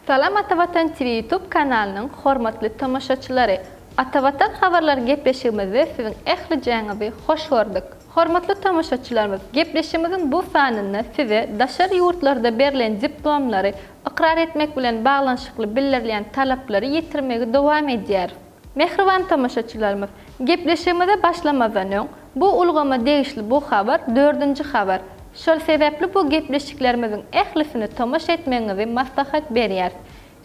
Salam Atavatan TV YouTube kanalının hormatly tamaşaçylary. Atavatan habarlar gepleşigimizde sizin ähli jaňyzy hoş gördük. Hormatly tamaşaçylarymyz, gepleşigimiziň bu fanyny size daşar ýurtlarda berilen diplomlary iqrar etmek bilen baglanyşykly bildirilýän talaplary ýetirmegi dowam edýär. Mehriban tamaşaçylarymyz, gepleşigimize başlamadan öň bu ulgama degişli bu habar 4-nji habar. Şol sebäpli bu gepleşiklerimizin ählisini tamaşa etmeňizi maslahat berýär.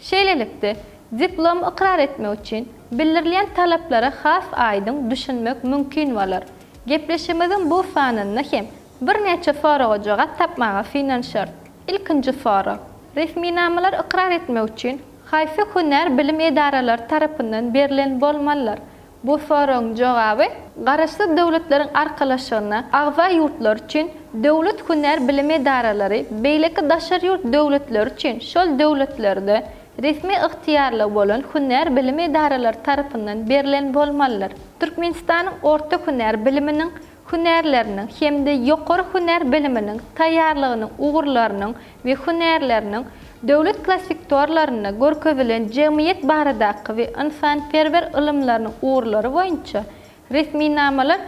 Şeýlelikde diplom iqrar etmek üçin bildirilýän talaplara has aýdyň düşünmek mümkin bolar. Gepleşigimiziň bu fanyny hem bir neçe faraga jogap tapmaga finan şart. İlkinji fara, resmi namalar iqrar etmek üçin haýsy hünär bilim edaralary tarapyndan berilen bolmalylar. Bu soraň jogaby garaşly döwletleriň arkalaşygyna agza ýurtlar üçin döwlet hünär bilim edaralary beýleki daşar ýurt döwletler üçin şol döwletlerde resmi ıhtiyarlı bolan hünär bilim edaralary tarapyndan berilen bolmalylar. Türkmenistanyň orta hünär biliminiň hünärleriniň hemde ýokary hünär biliminiň taýýarlygynyň ugurlarynyň we hünärleriniň döwlet klassifikatorlaryna görkezilen jemgyýet baradaky we insanperwer ilmleriň ugurlary boýunça resmi namalar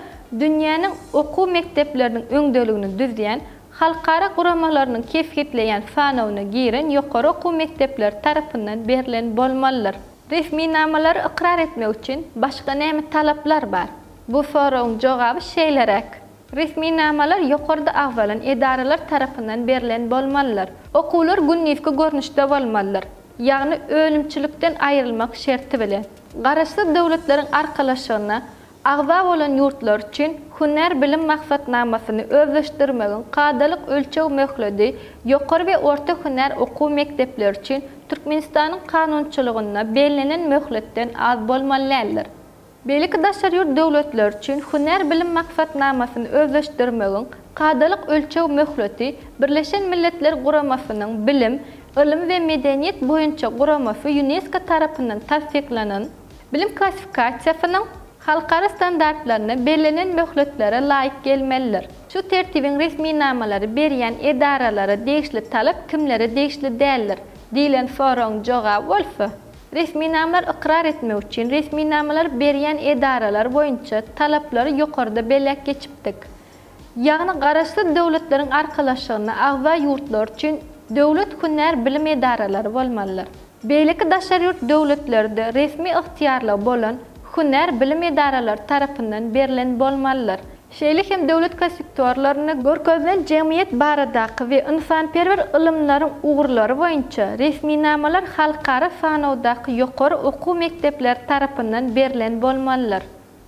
dünýäniň okuw mekdepleriniň öňdeligini düzýän halkara guramalarynyň kepgitleýän fanawyna giren ýokary okuw mektepleri tarapyndan berilen bolmalylar. Resmi namalar iqrar etmek üçin başga näme talaplar bar? Bu soraň jogaby şeýlerek. Resmi namalar ýokarda agzalan edaralar tarapyndan berilen bolmalylar. Okuwlar günnäçe görnüşde bolmalylar. Ýagny ölümçilikden aýrylmak şerti bilen. Garaşly döwletleriň arkalaşygyna agza bolan ýurtlar üçin hünär bilim maksatnamasyny özleşdirmegiň qadalyk ölçew möhledi ýokary we orta hünär okuw mekdepleri üçin Türkmenistanyň kanunçylygyna belenen möhletden az bolmalylar. Beýleki daşar ýurt döwletler üçin hünär bilim maksatnamasyny özleşdirmegiň qadalyk ölçew möhleti Birleşen Milletler Guramasynyň bilim, ilim we medeniýet boýunça guramasy UNESCO tarapyndan tasdiklanan bilim klassifikasiýasynyň halkara standartlaryna belenen möhletlere laýyk gelmeliler. Şu tertibiň resmi namalary berýän edaralara degişli talap kimlere degişli däldir? Diýilen soraň jogap bolsa, resmi namalar iqrar etmek üçin resmi namalar berýän edaralar boýunça talaplary ýokarda belek geçipdik. Ýagny garaşly döwletleriň arkalaşygyna agza ýurtlar üçin döwlet hünär bilim edaralary bolmalylar. Beýleki daşar ýurt döwletlerinde resmi ıhtiyarly bolan hünär bilim edaralary tarapyndan berilen bolmalylar. Şeýle hem döwlet klassifikatorlaryna görkezilen jemgyýet baradaky we insanperwer ilmleriň ugurlary boýunça resmi namalar halkara fanawdaky ýokary okuw mektepleri tarapyndan berilen bolmalylar.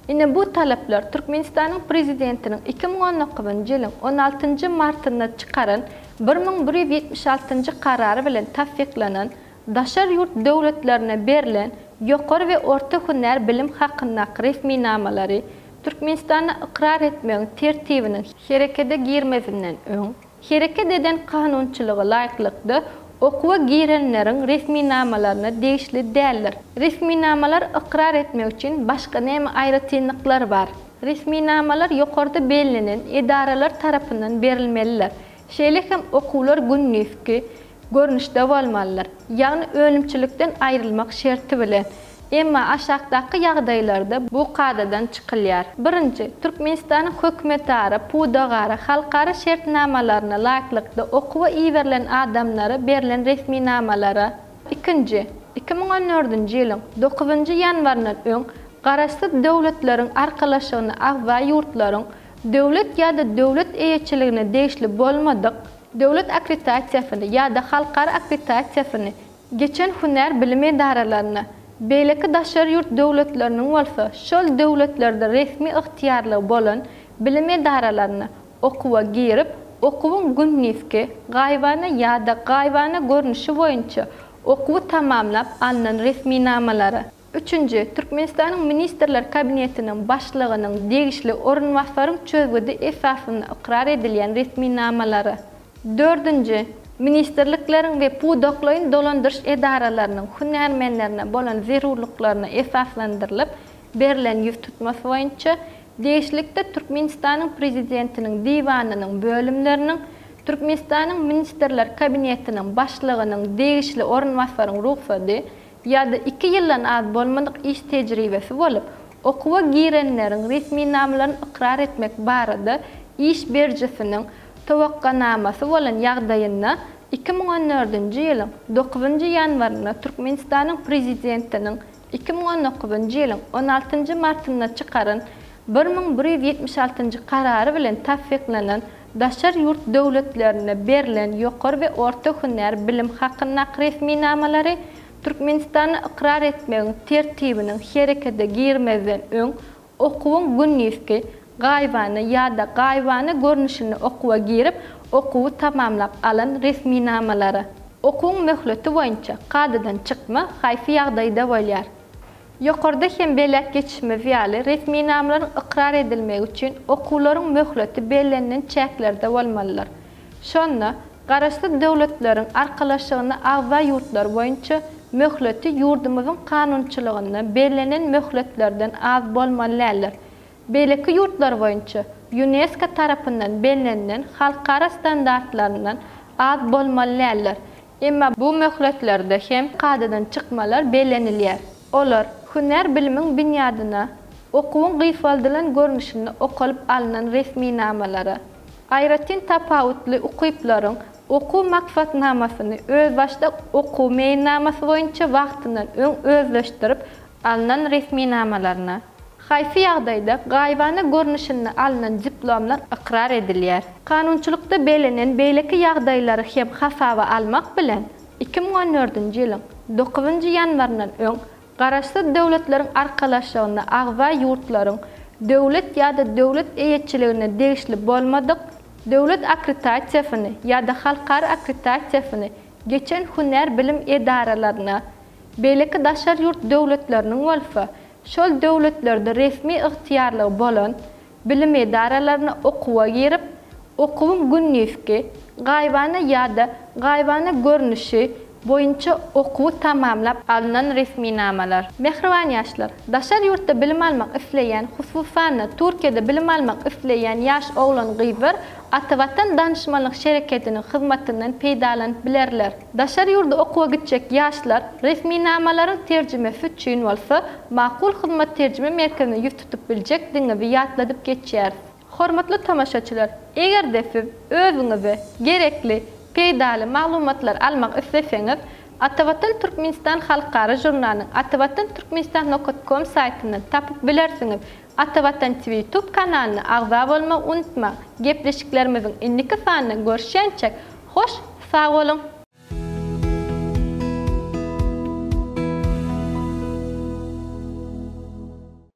Ine bu talaplar Türkmenistanyň prezidentiniň 2019-njy ýylyň 16-njy martynda çykaran 1176-njy karary bilen tasdiklanan daşar ýurt döwletlerine berilen ýokary we orta hünär bilim hakyna resmi namalary Türkmenistana iqrar etmegiň tertibini herekede girmesinden öň, hereket eden kanunçylygy laýyklykda okuwa girenleriň resmi namalaryna degişli däldir. Resmi namalar iqrar etmek üçin başga näme aýratynlyklar bar? Resmi namalar ýokarda belenen edaralar tarapyndan berilmeliler. Şeýle hem okuwlar günnäçe görnüşde bolmalylar. Ýagny ölümçilikden aýrylmak şerti bilen. Emma aşağıdaki ýagdaýlarda bu kadadan çykylýar. Birinci, Türkmenistanyň hökümetleri, pudagary halkara şertnamalaryna laýyklykda okuwa iýerilen adamlara berilen resmi namalara. İkinci, 2014-nji ýylyň 9-njy ýanwaryndan öň garaşly döwletleriň arkalaşygyna agza ýurtlaryň döwlet ýa-da döwlet eýetçiligine degişli bolmadyk döwlet akkreditasiýasyny ýa-da halkara akkreditasiýasyny geçen hünär bilim edaralaryna beýleki daşar ýurt döwletleriniň bolsa, şol döwletlerde resmi ıhtiyarly bolan bilim edaralaryna okuwa girip, okuwyň günnäçe gaýbana ýa-da gaýbana görnüşi boýunça okuwy tamamlap alınan resmi namalary. Üçüncü, Türkmenistanyň Ministrler Kabinetiniň başlygynyň degişli orunbaşaryň çözgüde esasyna iqrar edilýän resmi namalary. Dördüncü, ministerlikleriň we pudoklaryň dolandyryş edaralarynyň hünärmenlerine bolan zerurlyklaryna esaslandyrylyp berilen ýüz tutmasy boýunça degişlikde Türkmenistanyň prezidentiniň diwanynyň bölümleriniň Türkmenistan'ın Ministerler Kabinetinin başlığının değişli orunmasarın ruhsatı ya da 2 yıldan az bolmadık iş tecrübesi bolup, okuwa girenlerin resmi namlarını ikrar etmek barada iş berjesinin tawakkalnaması bolan ýagdaýynda 2014-nji ýylyň 9-njy ýanwaryna Türkmenistan'ın prezidentinin 2019-njy ýylyň 16-njy martynda çykaran 1176-njy karary bilen tasdiklanan daşar ýurt döwletlerine berilen ýokary we orta hünär bilim hakyna resmi namalary Türkmenistan'ı ikrar etmegiň tertibiniň herekete girmezden öň okuwyň günnäçki gaýbany ýa-da gaýbany görnüşini okuwa girip okuwy tamamlap alan resmi namalary. Okuwyň möhleti boýunça gadydan çykma haýsy ýagdaýda bolýar. Ýokarda hem belek geçişme ýaly resmi namalaryň ikrar edilmegi üçin okuwlaryň möhleti bellenlen çäklerde bolmalylar. Şonda garaşly döwletleriň arkalaşygyny agza ýurtlar boýunça möhleti ýurdumyzyň kanunçylygyna bellenen möhletlerden az bolmalylar. Beleki ýurtlar boýunça UNESCO tarapyndan bellenen halkara standartlarynyň az bolmalylar. Emma bu möhletlerde hem gadydan çykmalar bellenilýär. Olar hünär bilimiň binýadyna okuwyň gyfaldylan görnüşini okalyp alynan resmi namalary. Aýratyn tapawutly ukyplaryň okuw maksatnamasyny öz başda okuw meýnamasy boýunça wagtynyň öň özleşdirip alynan resmi namalaryna haýsy ýagdaýda gaýbany görnüşini alynan diplomlar ikrar edilýär. Kanunçylykda belenen beýleki ýagdaýlary hem hasaby almak bilen 2014-nji ýylyň 9-njy ýanwaryndan öň garaşly döwletleriň arkalaşygyna agza ýurtlaryň döwlet ýa-da döwlet eýetçiligine degişli bolmadyk döwlet akkreditasiýasyny ýa-da halkara akkreditasiýasyny geçen hünär bilim edaralaryna beýleki daşar ýurt döwletleriniň bolsa şol döwletlerde resmi ygtyýarlygy bolan bilim edaralaryna okuwa girip okuwyň günnäçki gaýbany ýa-da gaýbany görnüşi boýunça okuwy tamamlap alynan resmi namalar. Mehriban ýaşlar, daşar ýurtda bilim almak isleýän, hususan Türkiýede bilim almak isleýän ýaş oglan gyýbar Atawatan danışmanlyk şereketiniň hyzmatynyň peýdalanyp bilerler. Daşar ýurda okuwa gitjek ýaşlar resmi namalaryň terjimesi üçin bolsa, makul hyzmat terjime merkezine ýüz tutup biljek diňe ýatladyp geçýär. Hormatly tamaşaçylar, eger-de siz özüňize gerekli peýdaly maglumatlar almak isleseňiz, Atawatan Türkmenistan halkara jurnalynyň atawatan-turkmenistan.com saýtyndan tapyp bilersiňiz. Atawatan TV YouTube kanalyna agza bolmak unutma. Gepleşiklerimiziň indiki sanyny görüşýänçek hoş, sag bolun.